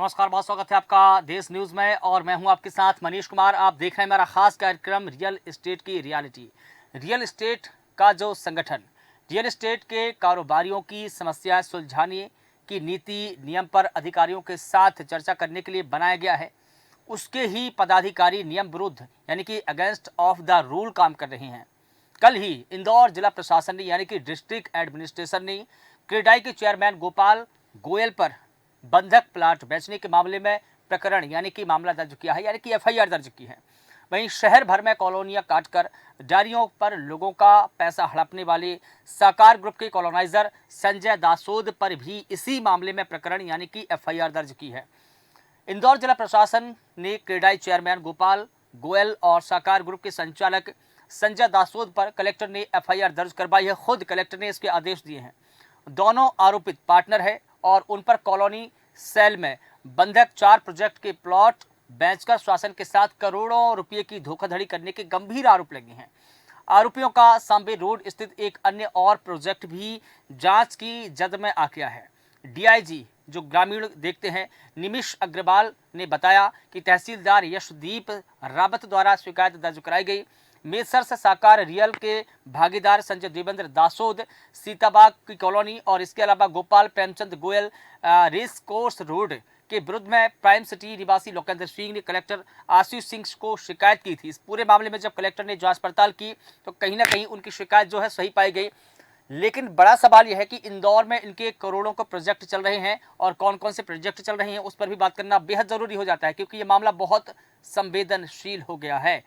नमस्कार, बहुत स्वागत है आपका देश न्यूज़ में और मैं हूं आपके साथ मनीष कुमार। आप देख रहे हैं मेरा खास कार्यक्रम रियल एस्टेट की रियलिटी। रियल एस्टेट का जो संगठन रियल एस्टेट के कारोबारियों की समस्याएं सुलझाने की नीति नियम पर अधिकारियों के साथ चर्चा करने के लिए बनाया गया है, उसके ही पदाधिकारी नियम विरुद्ध यानी कि अगेंस्ट ऑफ द रूल काम कर रहे हैं। कल ही इंदौर जिला प्रशासन ने यानी कि डिस्ट्रिक्ट एडमिनिस्ट्रेशन ने क्रेडाई के चेयरमैन गोपाल गोयल पर बंधक प्लाट बेचने के मामले में प्रकरण यानी कि मामला दर्ज किया है, यानी कि एफआईआर दर्ज की है। वहीं शहर भर में कॉलोनियां काटकर डायरियों पर लोगों का पैसा हड़पने वाले साकार ग्रुप के कॉलोनाइजर संजय दासोद पर भी इसी मामले में प्रकरण यानी कि एफआईआर दर्ज की है। इंदौर जिला प्रशासन ने क्रेडाई चेयरमैन गोपाल गोयल और साकार ग्रुप के संचालक संजय दासोद पर कलेक्टर ने एफआईआर दर्ज करवाई है। खुद कलेक्टर ने इसके आदेश दिए हैं। दोनों आरोपित पार्टनर है और उन पर कॉलोनी सेल में बंधक 4 प्रोजेक्ट के प्लॉट बेचकर शासन के साथ करोड़ों रुपए की धोखाधड़ी करने के गंभीर आरोप लगे हैं। आरोपियों का सांबे रोड स्थित एक अन्य और प्रोजेक्ट भी जांच की जद में आ गया है। डीआईजी जो ग्रामीण देखते हैं निमिष अग्रवाल ने बताया कि तहसीलदार यशदीप रावत द्वारा शिकायत दर्ज कराई गई। मेसर्स साकार रियल के भागीदार संजय देवेंद्र दासोद सीताबाग की कॉलोनी और इसके अलावा Gopal Premchand Goyal race course road के विरुद्ध में प्राइम सिटी निवासी लोकेंद्र सिंह ने कलेक्टर आशीष सिंह को शिकायत की थी। इस पूरे मामले में जब कलेक्टर ने जांच पड़ताल की तो कहीं ना कहीं उनकी शिकायत जो है सही पाई गई। लेकिन बड़ा सवाल यह है कि इंदौर में इनके करोड़ों के प्रोजेक्ट चल रहे हैं और कौन कौन से प्रोजेक्ट चल रहे हैं उस पर भी बात करना बेहद जरूरी हो जाता है, क्योंकि ये मामला बहुत संवेदनशील हो गया है।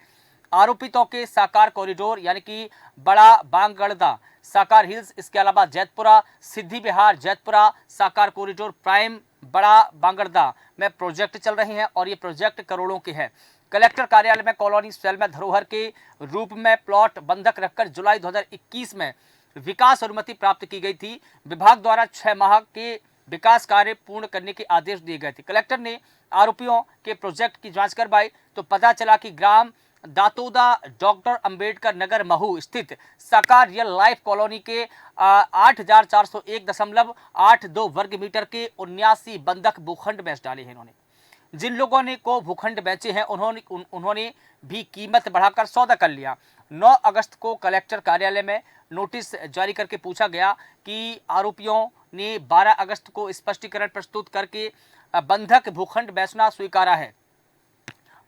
आरोपितों के साकार कॉरिडोर यानी कि बड़ा बांगड़दा साकार हिल्स, इसके अलावा जैतपुरा सिद्धि विहार जैतपुरा साकार कॉरिडोर प्राइम बड़ा बांगड़दा में प्रोजेक्ट चल रहे हैं और ये प्रोजेक्ट करोड़ों के हैं। कलेक्टर कार्यालय में कॉलोनी सेल में धरोहर के रूप में प्लॉट बंधक रखकर जुलाई 2021 में विकास अनुमति प्राप्त की गई थी। विभाग द्वारा 6 माह के विकास कार्य पूर्ण करने के आदेश दिए गए थे। कलेक्टर ने आरोपियों के प्रोजेक्ट की जांच करवाई तो पता चला कि ग्राम दातोदा डॉक्टर अंबेडकर नगर महू स्थित साकार रियल लाइफ कॉलोनी के 8,401.82 वर्ग मीटर के 79 बंधक भूखंड बेच डाले हैं इन्होंने। जिन लोगों ने को भूखंड बेचे हैं उन्होंने भी कीमत बढ़ाकर सौदा कर लिया। 9 अगस्त को कलेक्टर कार्यालय में नोटिस जारी करके पूछा गया कि आरोपियों ने 12 अगस्त को स्पष्टीकरण प्रस्तुत करके बंधक भूखंड बेचना स्वीकारा है।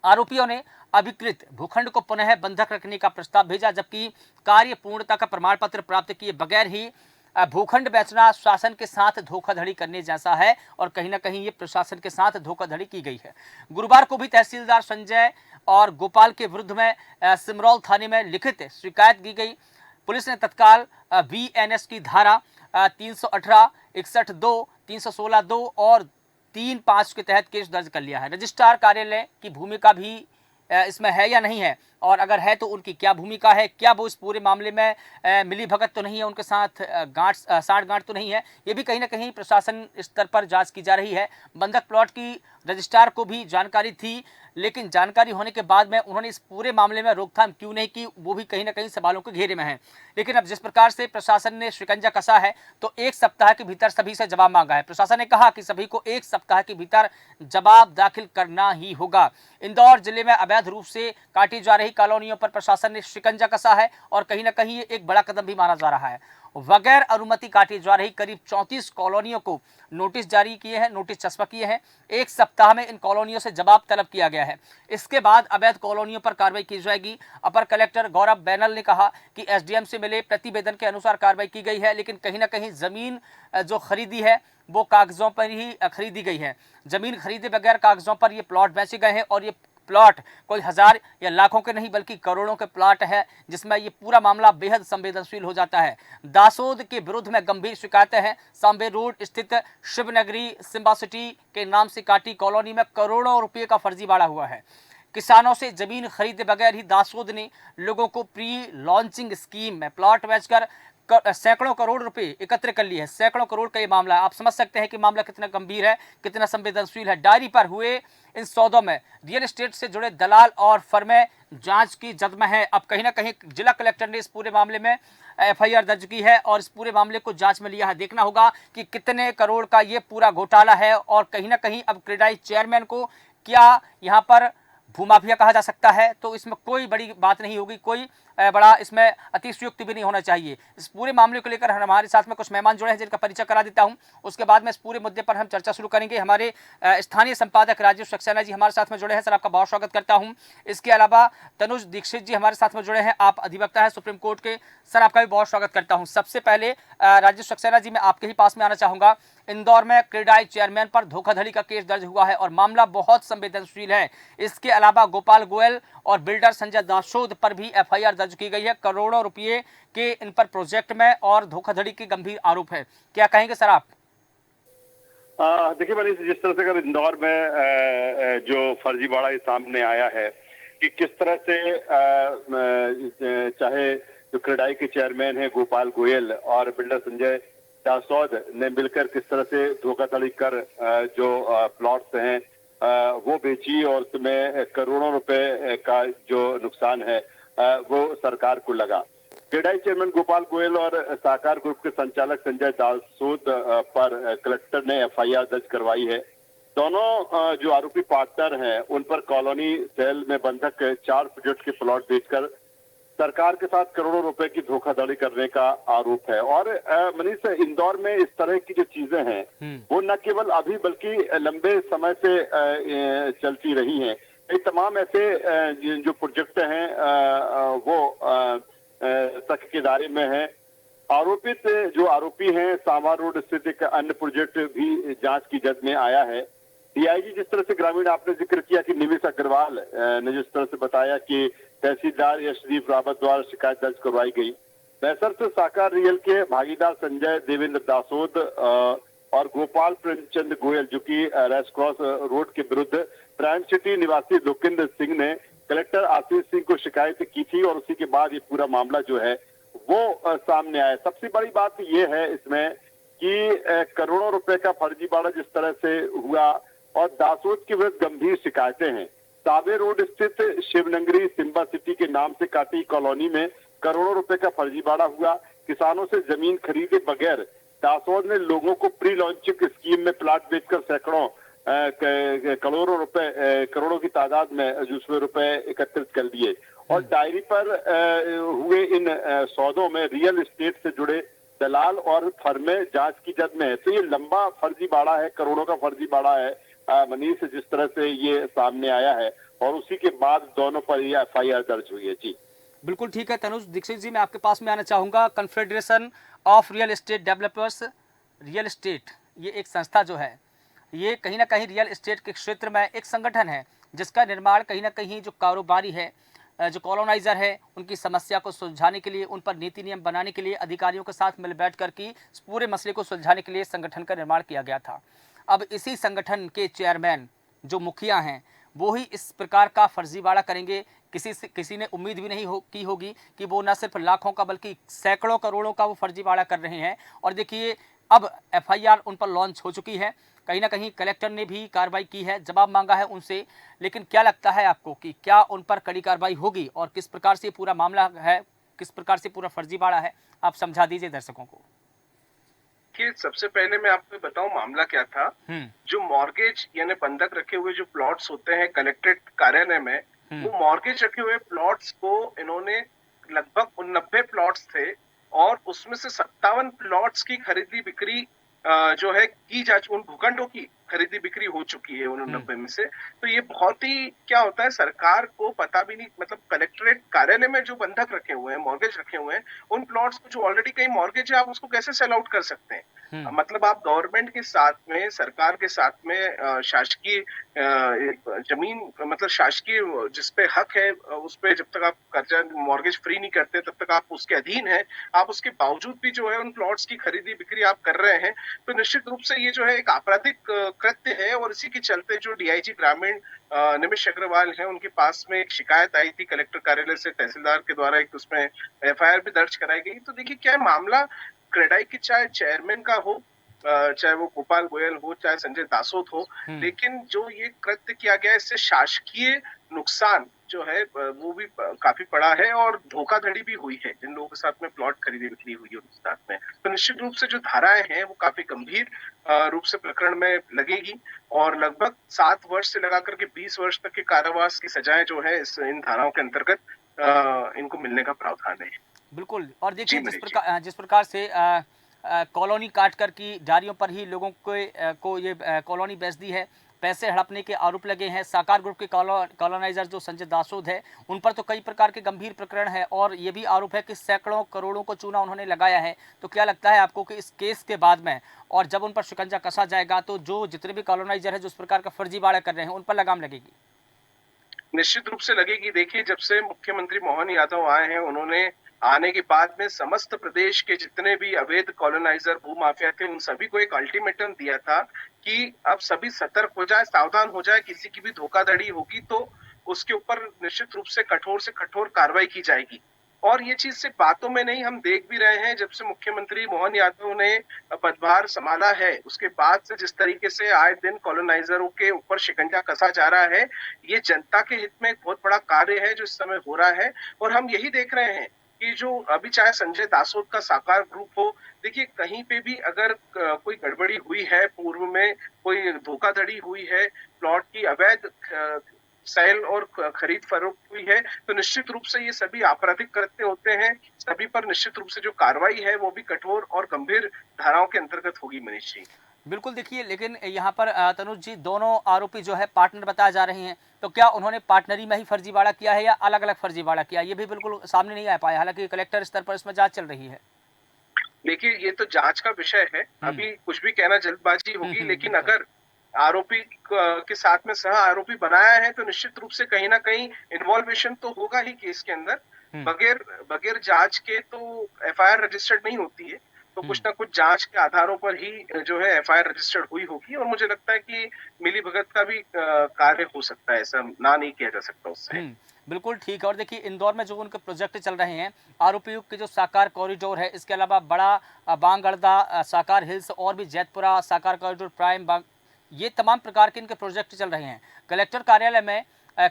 आरोपियों ने अभिकृत भूखंड को पुनः बंधक रखने का प्रस्ताव भेजा, जबकि कार्य पूर्णता का प्रमाण पत्र प्राप्त किए बगैर ही भूखंड बेचना शासन के साथ धोखाधड़ी करने जैसा है और कहीं ना कहीं ये प्रशासन के साथ धोखाधड़ी की गई है। गुरुवार को भी तहसीलदार संजय और गोपाल के विरुद्ध में सिमरौल थाने में लिखित शिकायत की गई। पुलिस ने तत्काल बीएनएस की धारा 318, 61(2), 316(2) और 3(5) के तहत केस दर्ज कर लिया है। रजिस्ट्रार कार्यालय की भूमिका भी इसमें है या नहीं है, और अगर है तो उनकी क्या भूमिका है, क्या वो इस पूरे मामले में मिली भगत तो नहीं है, उनके साथ साठ गांठ तो नहीं है, ये भी कहीं ना कहीं प्रशासन स्तर पर जांच की जा रही है। बंधक प्लॉट की रजिस्ट्रार को भी जानकारी थी, लेकिन जानकारी होने के बाद में उन्होंने इस पूरे मामले में रोकथाम क्यों नहीं की, वो भी कहीं ना कहीं सवालों के घेरे में है। लेकिन अब जिस प्रकार से प्रशासन ने शिकंजा कसा है तो 1 सप्ताह के भीतर सभी से जवाब मांगा है। प्रशासन ने कहा कि सभी को 1 सप्ताह के भीतर जवाब दाखिल करना ही होगा। इंदौर जिले में अवैध रूप से काटी जा रही कॉलोनियों पर प्रशासन ने शिकंजा कसा है और कहीं ना कहीं ये एक बड़ा कदम भी माना जा रहा है। बगैर अनुमति काटी जा रही करीब 34 कॉलोनियों को नोटिस जारी किए हैं, नोटिस चस्पा किए हैं। 1 सप्ताह में इन कॉलोनियों से जवाब तलब किया गया है। इसके बाद अवैध कॉलोनियों पर कार्रवाई की जाएगी। अपर कलेक्टर गौरव बैनल ने कहा कि एसडीएम से मिले प्रतिवेदन के अनुसार कार्रवाई की गई है, लेकिन कहीं ना कहीं जमीन जो खरीदी है वो कागजों पर ही खरीदी गई है। जमीन खरीदे बगैर कागजों पर ये प्लॉट बेचे गए हैं और ये प्लॉट कोई हजार या लाखों के नहीं बल्कि करोड़ों के प्लॉट है, जिसमें ये पूरा मामला बेहद संवेदनशील हो जाता है। दासोद के विरुद्ध में गंभीर शिकायतें हैं। सांबे रोड स्थित शिवनगरी सिम्बा सिटी के नाम से काटी कॉलोनी में करोड़ों रुपए का फर्जीवाड़ा हुआ है। किसानों से जमीन खरीदे बगैर ही दासोद ने लोगों को प्री लॉन्चिंग स्कीम में प्लॉट बेचकर सैकड़ों करोड़ रुपए एकत्र कर लिए हैं। सैकड़ों करोड़ का ये मामला है। आप समझ सकते हैं कि मामला कितना गंभीर है, कितना संवेदनशील है। डायरी पर हुए इन सौदों में रियल एस्टेट से जुड़े दलाल और फर्में जांच की जद में है। अब कहीं ना कहीं जिला कलेक्टर ने इस पूरे मामले में एफआईआर दर्ज की है और इस पूरे मामले को जांच में लिया है। देखना होगा कि कितने करोड़ का ये पूरा घोटाला है और कहीं ना कहीं अब क्रेडाई चेयरमैन को क्या यहाँ पर भूमाफिया कहा जा सकता है, तो इसमें कोई बड़ी बात नहीं होगी, कोई बड़ा इसमें अतिशयोक्ति भी नहीं होना चाहिए। इस पूरे मामले को लेकर हमारे साथ में कुछ मेहमान जुड़े हैं जिनका परिचय करा देता हूं। उसके बाद में इस पूरे मुद्दे पर हम चर्चा शुरू करेंगे। हमारे स्थानीय संपादक राजीव सक्सेना जी हमारे साथ में जुड़े हैं। सर, आपका बहुत स्वागत करता हूं। इसके अलावा तनुज दीक्षित जी हमारे साथ में जुड़े हैं, आप अधिवक्ता है सुप्रीम कोर्ट के। सर, आपका भी बहुत स्वागत करता हूँ। सबसे पहले राजीव सक्सेना जी, मैं आपके ही पास में आना चाहूँगा। इंदौर में क्रेडाई चेयरमैन पर धोखाधड़ी का केस दर्ज हुआ है और मामला बहुत संवेदनशील है। इसके अलावा गोपाल गोयल और बिल्डर संजय दासोद पर भी एफआईआर दर्ज की गई है। करोड़ों रुपए के इन पर प्रोजेक्ट में और धोखाधड़ी के गंभीर आरोप है। क्या कहेंगे सर आप? देखिए मनीष, जिस तरह से अगर इंदौर में जो फर्जीवाड़ा सामने आया है कि किस तरह से चाहे जो क्रेडाई के चेयरमैन है गोपाल गोयल और बिल्डर संजय दासौद ने मिलकर किस तरह से धोखाधड़ी कर जो प्लॉट्स हैं वो बेची और उसमें करोड़ों रुपए का जो नुकसान है वो सरकार को लगा। क्रेडाई चेयरमैन गोपाल गोयल और साकार ग्रुप के संचालक संजय दासोद पर कलेक्टर ने एफआईआर दर्ज करवाई है। दोनों जो आरोपी पार्टनर हैं उन पर कॉलोनी सेल में बंधक 4 प्रोजेक्ट के प्लॉट बेचकर सरकार के साथ करोड़ों रुपए की धोखाधड़ी करने का आरोप है। और मनीष, इंदौर में इस तरह की जो चीजें हैं वो न केवल अभी बल्कि लंबे समय से चलती रही हैं। ये तमाम ऐसे जो प्रोजेक्ट हैं वो तक के दायरे में है। आरोपित जो आरोपी हैं सांवा रोड स्थित एक अन्य प्रोजेक्ट भी जांच की जद में आया है। डीआईजी जिस तरह से ग्रामीण आपने जिक्र किया कि निमिष अग्रवाल ने जिस तरह से बताया कि तहसीलदार यशदीप रावत द्वारा शिकायत दर्ज करवाई गई। बैसर से साकार रियल के भागीदार संजय देवेंद्र दासोद और गोपाल प्रेमचंद गोयल जो कि रेस क्रॉस रोड के विरुद्ध प्राइम सिटी निवासी लोकेंद्र सिंह ने कलेक्टर आशीष सिंह को शिकायत की थी और उसी के बाद ये पूरा मामला जो है वो सामने आया। सबसे बड़ी बात ये है इसमें कि करोड़ों रुपए का फर्जीवाड़ा जिस तरह से हुआ और दासोद के विरुद्ध गंभीर शिकायतें हैं। सावे रोड स्थित शिवनगरी सिम्बा सिटी के नाम से काटी कॉलोनी में करोड़ों रुपए का फर्जीवाड़ा हुआ। किसानों से जमीन खरीदे बगैर दासोद ने लोगों को प्री लॉन्चिंग स्कीम में प्लाट बेचकर सैकड़ों करोड़ों की तादाद में दूसरे रुपए एकत्रित कर लिए। और डायरी पर हुए इन सौदों में रियल एस्टेट से जुड़े दलाल और फर्में जांच की जद में है। तो ये लंबा फर्जीवाड़ा है, करोड़ों का फर्जीवाड़ा है मनीष, जिस तरह से ये सामने आया है और उसी के बाद दोनों पर ये एफआईआर दर्ज हुई है। जी बिल्कुल ठीक है। तनुज दीक्षित जी, मैं आपके पास में आना चाहूँगा। Confederation of real estate developers real estate, ये एक संस्था जो है, ये कहीं ना कहीं रियल एस्टेट के क्षेत्र में एक संगठन है जिसका निर्माण कहीं ना कहीं जो कारोबारी है, जो कॉलोनाइजर है, उनकी समस्या को सुलझाने के लिए, उन पर नीति नियम बनाने के लिए अधिकारियों के साथ मिल बैठ कर के इस पूरे मसले को सुलझाने के लिए संगठन का निर्माण किया गया था। अब इसी संगठन के चेयरमैन जो मुखिया हैं वो ही इस प्रकार का फर्जीवाड़ा करेंगे। किसी ने उम्मीद भी नहीं की होगी कि वो न सिर्फ लाखों का बल्कि सैकड़ों करोड़ों का वो फर्जीवाड़ा कर रहे हैं। और देखिए, अब एफआईआर उन पर लॉन्च हो चुकी है। कहीं ना कहीं कलेक्टर ने भी कार्रवाई की है, जवाब मांगा है उनसे। लेकिन क्या लगता है आपको कि क्या उन पर कड़ी कार्रवाई होगी और किस प्रकार से पूरा मामला है, किस प्रकार से पूरा फर्जीवाड़ा है, आप समझा दीजिए दर्शकों को। कि सबसे पहले मैं आपको बताऊं मामला क्या था। जो मॉर्गेज यानी बंधक रखे हुए जो प्लॉट्स होते हैं कलेक्टेड कार्यालय में, वो मॉर्गेज रखे हुए प्लॉट्स को इन्होंने लगभग 90 प्लॉट्स थे और उसमें से 57 प्लॉट्स की खरीदी बिक्री जो है की जा, उन भूखंडों की खरीदी बिक्री हो चुकी है उन 90 में से। तो ये बहुत ही क्या होता है, सरकार को पता भी नहीं, मतलब कलेक्ट्रेट कार्यालय में जो बंधक रखे हुए हैं, मॉर्गेज रखे हुए हैं, उन प्लॉट्स को जो ऑलरेडी कहीं मॉर्गेज है, आप उसको कैसे सेल आउट कर सकते हैं। मतलब आप गवर्नमेंट के साथ में, सरकार के साथ में शासकीय जमीन, मतलब शासकीय जिस पे हक है उस पे जब तक आप कर्जा मॉर्गेज फ्री नहीं करते तब तक आप उसके अधीन हैं। आप उसके बावजूद भी जो है उन प्लॉट्स की खरीदी बिक्री आप कर रहे हैं, तो निश्चित रूप से ये जो है एक आपराधिक कृत्य है। और इसी के चलते जो डीआईजी ग्रामीण निमिष अग्रवाल हैं, उनके पास में एक शिकायत आई थी कलेक्टर कार्यालय से, तहसीलदार के द्वारा एक उसमें एफआईआर भी दर्ज कराई गई। तो देखिए क्या मामला क्रेडाई की, चाहे चेयरमैन का हो, चाहे वो गोपाल गोयल हो, चाहे संजय दासोत हो, लेकिन जो ये कृत्य किया गया इससे शासकीय नुकसान जो है वो भी काफी पड़ा है और धोखाधड़ी भी हुई है जिन लोगों के साथ में प्लॉट खरीदी बिक्री हुई है उनके साथ में। तो निश्चित रूप से जो धाराएं हैं वो काफी गंभीर रूप से प्रकरण में लगेगी और लगभग 7 वर्ष से लगा करके 20 वर्ष तक के कारावास की सजाएं जो है इन धाराओं के अंतर्गत इनको मिलने का प्रावधान है। बिल्कुल। और जी देखिए मनीष जी। जिस प्रकार से कॉलोनी काट कर की जारियों पर ही लोगों को ये कॉलोनी बेच दी है, पैसे हड़पने के आरोप लगे हैं। साकार ग्रुप के कॉलोनाइजर जो संजय दासोद है, उन पर तो कई प्रकार के गंभीर प्रकरण है और ये भी आरोप है कि सैकड़ों करोड़ों को चूना उन्होंने लगाया है। तो क्या लगता है आपको कि इस केस के बाद में और जब उन पर शिकंजा कसा जाएगा तो जो जितने भी कॉलोनाइजर है जो इस प्रकार का फर्जीवाड़ा कर रहे हैं उन पर लगाम लगेगी? निश्चित रूप से लगेगी। देखिए, जब से मुख्यमंत्री मोहन यादव आए हैं, उन्होंने आने के बाद में समस्त प्रदेश के जितने भी अवैध कॉलोनाइजर भूमाफिया थे, उन सभी को एक अल्टीमेटम दिया था कि अब सभी सतर्क हो जाए, सावधान हो जाए, किसी की भी धोखाधड़ी होगी तो उसके ऊपर निश्चित रूप से कठोर कार्रवाई की जाएगी। और ये चीज़ सिर्फ बातों में नहीं, हम देख भी रहे हैं, जब से मुख्यमंत्री मोहन यादव ने पदभार संभाला है, उसके बाद से जिस तरीके से आए दिन कॉलोनाइजरों के ऊपर शिकंजा कसा जा रहा है, ये जनता के हित में एक बहुत बड़ा कार्य है जो इस समय हो रहा है। और हम यही देख रहे हैं कि जो अभी चाहे संजय दासोद का साकार ग्रुप हो, देखिए कहीं पे भी अगर कोई गड़बड़ी हुई है, पूर्व में कोई धोखाधड़ी हुई है, प्लॉट की अवैध सेल और खरीद फरोख्त हुई है, तो निश्चित रूप से ये सभी आपराधिक कृत्य होते हैं। सभी पर निश्चित रूप से जो कार्रवाई है वो भी कठोर और गंभीर धाराओं के अंतर्गत होगी मनीष जी। बिल्कुल। देखिए, लेकिन यहाँ पर तनुज जी, दोनों आरोपी जो है पार्टनर बताए जा रहे हैं, तो क्या उन्होंने पार्टनरी में ही फर्जीवाड़ा किया है या अलग अलग फर्जीवाड़ा किया, ये भी बिल्कुल सामने नहीं आ पाया। हालांकि कलेक्टर स्तर पर इसमें जांच चल रही है। देखिए, ये तो जांच का विषय है, अभी कुछ भी कहना जल्दबाजी होगी, लेकिन बिल्कुल। अगर आरोपी के साथ में सह आरोपी बनाया है तो निश्चित रूप से कहीं ना कहीं इन्वॉल्वेशन तो होगा ही केस के अंदर। बगैर बगैर जांच के तो एफआईआर रजिस्टर्ड नहीं होती है, तो कुछ ना कुछ जांच के आधारों पर ही जो है एफआईआर रजिस्टर्ड हुई होगी। और मुझे लगता है कि मिली भगत का भी कार्य हो सकता है, ऐसा ना नहीं किया जा सकता उससे। बिल्कुल ठीक है। और देखिए, इंदौर में जो उनके प्रोजेक्ट चल रहे हैं, आरोपियों के जो साकार कॉरिडोर है, इसके अलावा बड़ा बांगड़दा, साकार हिल्स और भी जैतपुरा साकार कॉरिडोर, प्राइम बांग, ये तमाम प्रकार के इनके प्रोजेक्ट चल रहे हैं। कलेक्टर कार्यालय में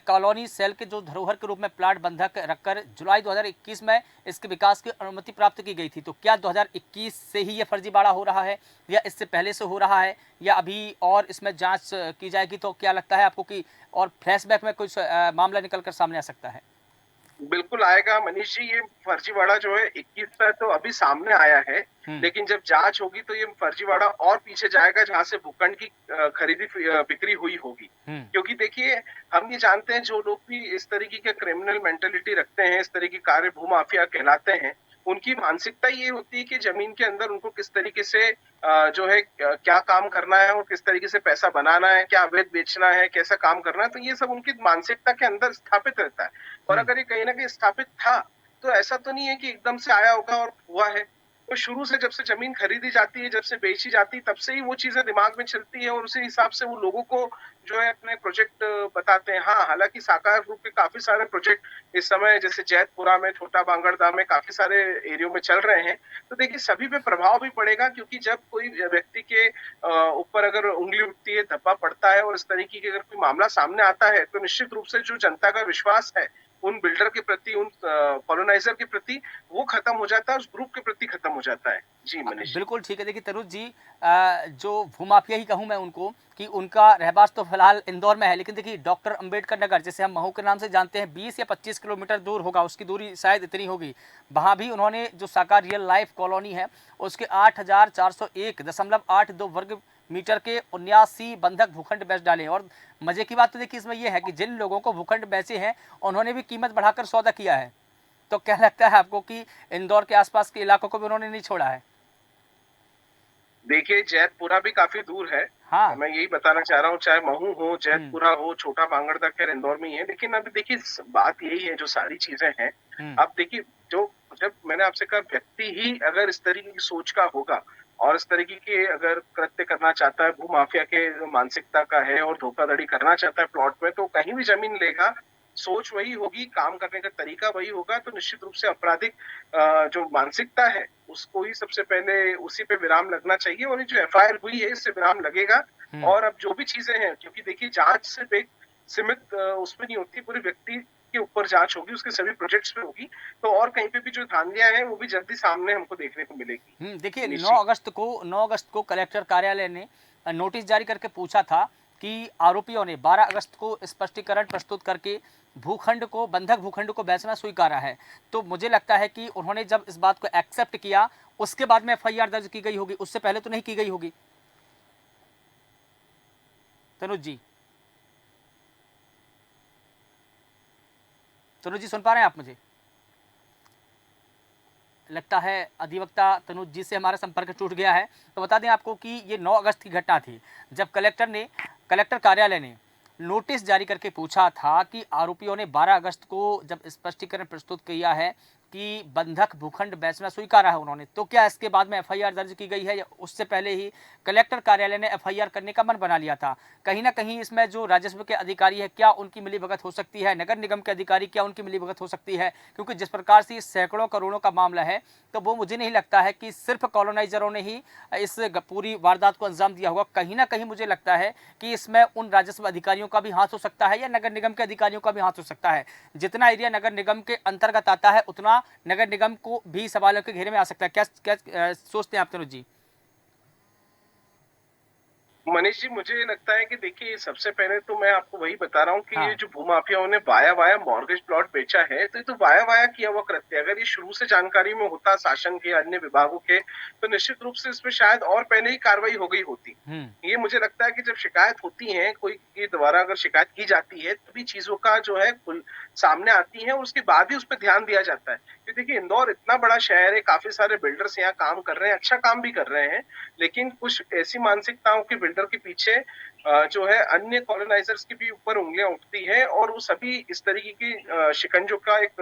कॉलोनी सेल के जो धरोहर के रूप में प्लाट बंधक रखकर जुलाई 2021 में इसके विकास की अनुमति प्राप्त की गई थी। तो क्या 2021 से ही ये फर्जीवाड़ा हो रहा है या इससे पहले से हो रहा है या अभी और इसमें जांच की जाएगी? तो क्या लगता है आपको कि और फ्लैशबैक में कुछ मामला निकल कर सामने आ सकता है? बिल्कुल आएगा मनीष जी। ये फर्जीवाड़ा जो है 21 का तो अभी सामने आया है, लेकिन जब जांच होगी तो ये फर्जीवाड़ा और पीछे जाएगा जहां से भूखंड की खरीदी बिक्री हुई होगी। क्योंकि देखिए, हम ये जानते हैं जो लोग भी इस तरीके के क्रिमिनल मेंटेलिटी रखते हैं, इस तरह के कार्य भूमाफिया कहलाते हैं, उनकी मानसिकता ये होती है कि जमीन के अंदर उनको किस तरीके से जो है क्या काम करना है और किस तरीके से पैसा बनाना है, क्या अवैध बेचना है, कैसा काम करना है, तो ये सब उनकी मानसिकता के अंदर स्थापित रहता है। और अगर ये कहीं ना कहीं स्थापित था तो ऐसा तो नहीं है कि एकदम से आया होगा और हुआ है। तो शुरू से जब से जमीन खरीदी जाती है, जब से बेची जाती है, तब से ही वो चीजें दिमाग में चलती है और उसी हिसाब से वो लोगों को जो है अपने प्रोजेक्ट बताते हैं। हाँ, हालांकि साकार ग्रुप के काफी सारे प्रोजेक्ट इस समय जैसे जैतपुरा में, छोटा बांगड़दा में काफी सारे एरियो में चल रहे हैं। तो देखिए, सभी पे प्रभाव भी पड़ेगा, क्योंकि जब कोई व्यक्ति के ऊपर अगर उंगली उठती है, धब्बा पड़ता है और इस तरीके के अगर कोई मामला सामने आता है, तो निश्चित रूप से जो जनता का विश्वास है उन बिल्डर के प्रति, उन कॉलोनाइजर के प्रति, वो खत्म हो जाता है, उस ग्रुप के प्रति खत्म हो जाता है। जी मनीष जी। बिल्कुल ठीक है। देखिए तनुज जी, जो भूमाफिया ही कहूँ मैं उनको, कि उनका रहवास तो फिलहाल इंदौर में है, लेकिन देखिए डॉक्टर अंबेडकर नगर, जिसे हम महू के नाम से जानते हैं, 20 या 25 किलोमीटर दूर होगा, उसकी दूरी शायद इतनी होगी। वहाँ भी उन्होंने जो साकार रियल लाइफ कॉलोनी है उसके 8,401.82 वर्ग मीटर के 79 बंधक भूखंड बेच डाले हैं। और मजे की बात तो देखिए इसमें यह है कि जिन लोगों को भूखंड बेचे हैं उन्होंने भी कीमत बढ़ाकर सौदा किया है। तो क्या लगता है आपको कि इंदौर के आसपास के इलाकों को भी उन्होंने नहीं छोड़ा है? देखिए, जैतपुरा भी काफी दूर है। हाँ। मैं यही बताना चाह रहा हूँ, चाहे महू हो, हुँ, जैतपुरा हो, छोटा भांगड़दा खैर इंदौर में ही है। लेकिन अभी देखिए बात यही है, जो सारी चीजें हैं, हुँ, अब देखिए जो जब मैंने आपसे कहा व्यक्ति ही अगर इस तरीके की सोच का होगा और इस तरीके के अगर कृत्य करना चाहता है, भूमाफिया के मानसिकता का है और धोखाधड़ी करना चाहता है प्लॉट में, तो कहीं भी जमीन लेगा, सोच वही होगी, काम करने का तरीका वही होगा, तो निश्चित रूप से आपराधिक जो मानसिकता है, उसको ही सबसे पहले उसी पे विराम लगना चाहिए और ये जो एफआईआर हुई है, इससे विराम लगेगा। हुँ। और अब जो भी चीजें हैं, क्योंकि देखिए जांच सिर्फ एक सीमित उसमें नहीं होती, पूरे व्यक्ति के ऊपर जांच होगी, उसके सभी प्रोजेक्ट्स पे होगी, तो और कहीं पे भी जो धांधलियां हैं, वो भी जल्दी सामने हमको देखने को मिलेगी। देखिए मनीष 9 जी। अगस्त को 9 अगस्त को कलेक्टर कार्यालय ने नोटिस जारी करके पूछा था कि आरोपियों ने 12 अगस्त को स्पष्टीकरण प्रस्तुत करके भूखंड को बंधक भूखंड को बेचना स्वीकारा है। तो मुझे लगता है कि उन्होंने जब इस बात को एक्सेप्ट किया उसके बाद में एफआईआर दर्ज की गई होगी, उससे पहले तो नहीं की गई होगी। तनुज जी, तनुज जी सुन पा रहे हैं आप मुझे? लगता है अधिवक्ता तनुज जी से हमारा संपर्क टूट गया है। तो बता दें आपको कि ये 9 अगस्त की घटना थी, जब कलेक्टर कार्यालय ने नोटिस जारी करके पूछा था कि आरोपियों ने 12 अगस्त को जब स्पष्टीकरण प्रस्तुत किया है कि बंधक भूखंड बेचना स्वीकारा है उन्होंने, तो क्या इसके बाद में एफआईआर दर्ज की गई है या उससे पहले ही कलेक्टर कार्यालय ने एफआईआर करने का मन बना लिया था? कहीं ना कहीं इसमें जो राजस्व के अधिकारी है, क्या उनकी मिलीभगत हो सकती है? नगर निगम के अधिकारी, क्या उनकी मिलीभगत हो सकती है? क्योंकि जिस प्रकार से सैकड़ों करोड़ों का मामला है, तो वो मुझे नहीं लगता है कि सिर्फ कॉलोनाइजरों ने ही इस पूरी वारदात को अंजाम दिया होगा। कहीं ना कहीं मुझे लगता है कि इसमें उन राजस्व अधिकारियों का भी हाथ हो सकता है या नगर निगम के अधिकारियों का भी हाथ हो सकता है। जितना एरिया नगर निगम के अंतर्गत आता है, उतना नगर निगम को भी सवालों के घेरे में आ सकता है। क्या क्या सोचते हैं आप तनुज जी? मनीष जी, मुझे लगता है कि देखिए सबसे पहले तो मैं आपको वही बता रहा हूँ कि ये हाँ। जो भूमाफियाओं ने वाया वाया मॉर्गेज प्लॉट बेचा है, तो ये तो वाया वाया किया हुआ कृत्य है। अगर ये शुरू से जानकारी में होता शासन के अन्य विभागों के, तो निश्चित रूप से इसमें शायद और पहले ही कार्रवाई हो गई होती। हम्म। ये मुझे लगता है कि जब शिकायत होती है, कोई के द्वारा अगर शिकायत की जाती है, तभी चीजों का जो है खुल सामने आती है और उसके बाद ही उस पर ध्यान दिया जाता है। क्योंकि देखिए इंदौर इतना बड़ा शहर है, काफी सारे बिल्डर्स यहाँ काम कर रहे हैं, अच्छा काम भी कर रहे हैं, लेकिन कुछ ऐसी मानसिकताओं के बिल्डर के पीछे जो है अन्य कॉलोनाइजर्स की भी ऊपर उंगलियां उठती हैं और वो सभी इस तरीके की शिकंजों का एक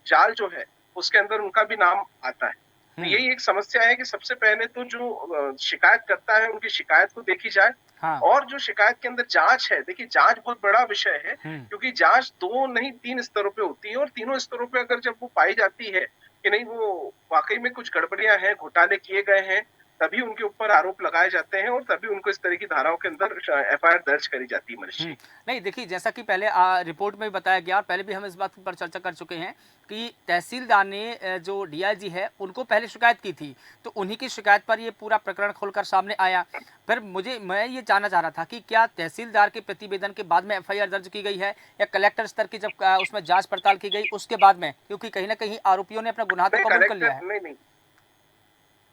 जाल जो है, उसके अंदर उनका भी नाम आता है। तो हम्म। यही एक समस्या है कि सबसे पहले तो जो शिकायत करता है, उनकी शिकायत को देखी जाए हाँ। और जो शिकायत के अंदर जांच है, देखिए जांच बहुत बड़ा विषय है, हम्म। क्योंकि जांच 2 नहीं 3 स्तरों पे होती है और तीनों स्तरों पे अगर जब वो पाई जाती है कि नहीं वो वाकई में कुछ गड़बड़ियां हैं, घोटाले किए गए हैं, तभी उनके ऊपर आरोप लगाए जाते हैं और तभी उनको इस तरह की धाराओं के अंदर एफआईआर दर्ज करी जाती है मनीष जी। नहीं देखिए, जैसा कि पहले रिपोर्ट में भी बताया गया और पहले भी हम इस बात पर चर्चा कर चुके हैं कि तहसीलदार ने जो डीआईजी है उनको पहले शिकायत की थी, तो उन्हीं की शिकायत पर ये पूरा प्रकरण खोलकर सामने आया। फिर मैं ये जानना चाह रहा था कि क्या तहसीलदार के प्रतिवेदन के बाद में एफआईआर दर्ज की गई है या कलेक्टर स्तर की जब उसमें जांच पड़ताल की गई उसके बाद में? क्योंकि कहीं ना कहीं आरोपियों ने अपना गुनाह तो नहीं कबूल कर लिया कलेक्टर है। नहीं नहीं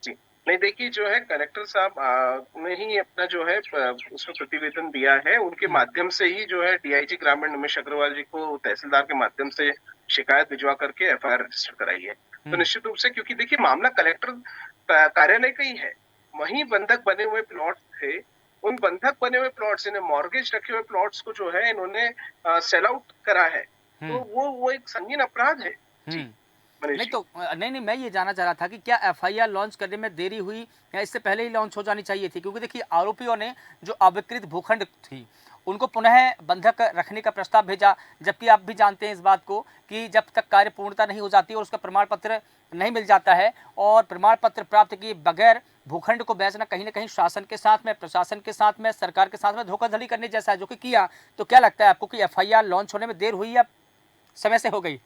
जी। नहीं देखिए जो है कलेक्टर साहब ने ही अपना जो है उसमें प्रतिवेदन दिया है, उनके हम्म। माध्यम से ही जो है डीआईजी ग्रामीण उमेश अग्रवाल जी को तहसीलदार के माध्यम से शिकायत भिजवा करके एफआईआर रजिस्टर कराई है। तो हम्म। निश्चित रूप से क्योंकि देखिए मामला कलेक्टर कार्यालय का ही है, वहीं बंधक बने हुए प्लॉट थे, उन बंधक बने हुए प्लॉट्स इन्हें मॉर्गेज रखे हुए प्लॉट्स को जो है इन्होंने सेल आउट करा है, तो हम्म। वो एक संगीन अपराध है। जी हम्म। मनीष नहीं जी। तो नहीं मैं ये जानना चाह रहा था कि क्या एफआईआर लॉन्च करने में देरी हुई या इससे पहले ही लॉन्च हो जानी चाहिए थी? क्योंकि देखिए आरोपियों ने जो अविकृत भूखंड थी उनको पुनः बंधक रखने का प्रस्ताव भेजा, जबकि आप भी जानते हैं इस बात को कि जब तक कार्य पूर्णता नहीं हो जाती और उसका प्रमाण पत्र नहीं मिल जाता है और प्रमाण पत्र प्राप्त किए बगैर भूखंड को बेचना कहीं ना कहीं शासन के साथ में, प्रशासन के साथ में, सरकार के साथ में धोखाधड़ी करने जैसा है, जो कि किया। तो क्या लगता है आपको कि एफआईआर लॉन्च होने में देर हुई या समय से हो गई?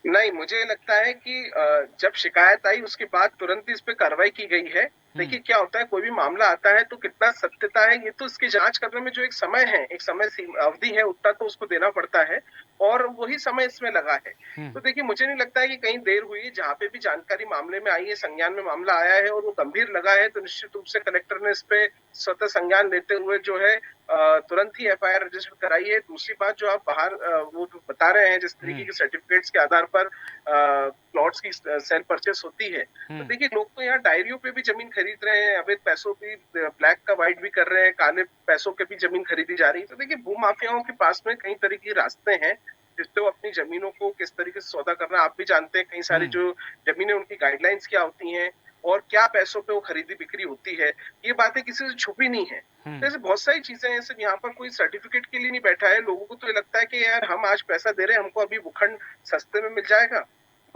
नहीं, मुझे लगता है कि जब शिकायत आई उसके बाद तुरंत इस पे कार्रवाई की गई है। हम्म। देखिए क्या होता है, कोई भी मामला आता है तो कितना सत्यता है ये तो इसकी जांच करने में जो एक समय है, एक समय अवधि है, उतना तो उसको देना पड़ता है और वही समय इसमें लगा है। हम्म। तो देखिए मुझे नहीं लगता है कि कहीं देर हुई है, जहाँ पे भी जानकारी मामले में आई है, संज्ञान में मामला आया है और वो गंभीर लगा है, तो निश्चित रूप से कलेक्टर ने इस पे स्वतः संज्ञान लेते हुए जो है तुरंत ही एफआईआर रजिस्टर कराई है। दूसरी बात जो आप बाहर वो जो बता रहे हैं जिस तरीके के सर्टिफिकेट्स के आधार पर प्लॉट्स की सेल परचेस होती है, तो देखिए लोग तो यहाँ डायरियों पे भी जमीन खरीद रहे हैं, अवैध पैसों की ब्लैक का व्हाइट भी कर रहे हैं, काले पैसों के भी जमीन खरीदी जा रही है। तो देखिए भूमाफियाओं के पास में कई तरह के रास्ते हैं जिससे वो अपनी जमीनों को किस तरीके से सौदा करना, आप भी जानते हैं कई सारी जो जमीनें उनकी गाइडलाइंस क्या होती हैं और क्या पैसों पे वो खरीदी बिक्री होती है, ये बातें किसी से छुपी नहीं है। तो ऐसे बहुत सारी चीजें हैं, सिर्फ यहाँ पर कोई सर्टिफिकेट के लिए नहीं बैठा है। लोगों को तो ये लगता है कि यार हम आज पैसा दे रहे हैं, हमको अभी भूखंड सस्ते में मिल जाएगा,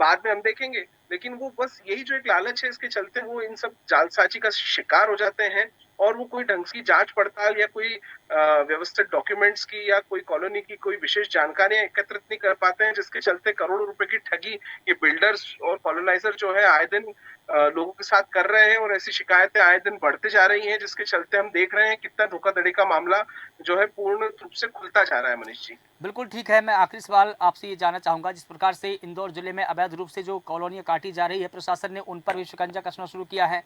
बाद में हम देखेंगे। लेकिन वो बस यही जो एक लालच है, इसके चलते वो इन सब जालसाजी का शिकार हो जाते हैं और वो कोई ढंग की जांच पड़ताल या कोई व्यवस्थित डॉक्यूमेंट्स की या कोई कॉलोनी की कोई विशेष जानकारियां एकत्रित नहीं कर पाते हैं, जिसके चलते करोड़ों रुपए की ठगी ये बिल्डर्स और कॉलोनाइजर जो है आए दिन लोगों के साथ कर रहे हैं और ऐसी शिकायतें आए दिन बढ़ते जा रही हैं, जिसके चलते हम देख रहे हैं कितना धोखाधड़ी का मामला जो है पूर्ण रूप से खुलता जा रहा है। मनीष जी, बिल्कुल ठीक है। मैं आखिरी सवाल आपसे ये जानना चाहूँगा, जिस प्रकार से इंदौर जिले में अवैध रूप से जो कॉलोनियाँ काटी जा रही है, प्रशासन ने उन पर भी शिकंजा कसना शुरू किया है।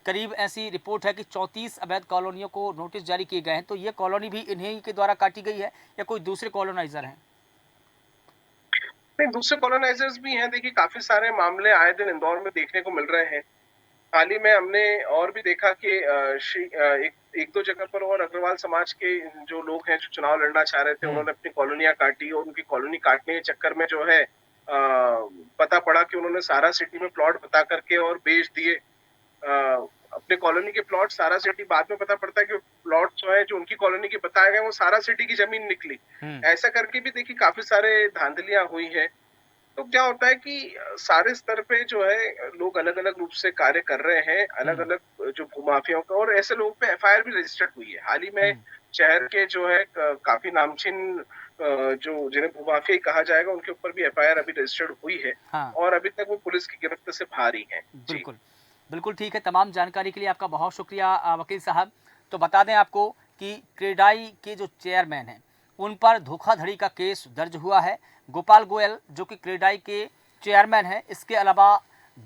करीब ऐसी रिपोर्ट है कि 34 अवैध कॉलोनियों को नोटिस जारी किए गए हैं। तो ये कॉलोनी भी इन्हीं के द्वारा काटी गई है या कोई दूसरे कॉलोनाइजर हैं? नहीं, दूसरे कॉलोनाइजर्स भी हैं। देखिए काफी सारे मामले आए दिन इंदौर में देखने को मिल रहे हैं। हाल ही में हमने और भी देखा कि एक दो जगह पर और अग्रवाल समाज के जो लोग हैं जो चुनाव लड़ना चाह रहे थे, उन्होंने अपनी कॉलोनियां काटी और उनकी कॉलोनी काटने के चक्कर में जो है पता पड़ा कि उन्होंने सारा सिटी में प्लॉट बता करके और बेच दिए अपने कॉलोनी के प्लॉट सारा सिटी। बाद में पता पड़ता है कि प्लॉट जो है जो उनकी कॉलोनी के बताए गए वो सारा सिटी की जमीन निकली। ऐसा करके भी देखिए काफी सारे धांधलियां हुई हैं। तो क्या होता है कि सारे स्तर पे जो है लोग अलग अलग रूप से कार्य कर रहे हैं, अलग अलग जो भूमाफियाओं का, और ऐसे लोगों पे एफआईआर भी रजिस्टर्ड हुई है। हाल ही में शहर के जो है काफी नामचीन जो जिन्हें भूमाफिया कहा जाएगा उनके ऊपर भी एफआईआर अभी रजिस्टर्ड हुई है। हाँ। और अभी तक वो पुलिस की गिरफ्त से भारी है। बिल्कुल, बिल्कुल ठीक है। तमाम जानकारी के लिए आपका बहुत शुक्रिया वकील साहब। तो बता दें आपको कि क्रेडाई के जो चेयरमैन हैं, उन पर धोखाधड़ी का केस दर्ज हुआ है। गोपाल गोयल जो कि क्रेडाई के चेयरमैन हैं, इसके अलावा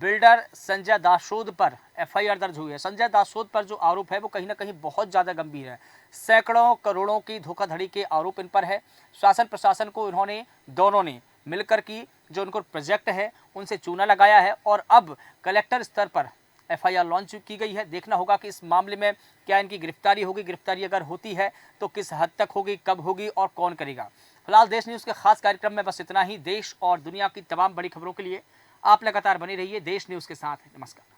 बिल्डर संजय दासोद पर एफआईआर दर्ज हुई है। संजय दासोद पर जो आरोप है वो कहीं ना कहीं बहुत ज़्यादा गंभीर है। सैकड़ों करोड़ों की धोखाधड़ी के आरोप इन पर है। शासन प्रशासन को इन्होंने दोनों ने मिलकर की जो उनको प्रोजेक्ट है उनसे चूना लगाया है और अब कलेक्टर स्तर पर एफआईआर लॉन्च की गई है। देखना होगा कि इस मामले में क्या इनकी गिरफ्तारी होगी। गिरफ्तारी अगर होती है तो किस हद तक होगी, कब होगी और कौन करेगा। फिलहाल देश न्यूज़ के खास कार्यक्रम में बस इतना ही। देश और दुनिया की तमाम बड़ी खबरों के लिए आप लगातार बने रहिए देश न्यूज़ के साथ। नमस्कार।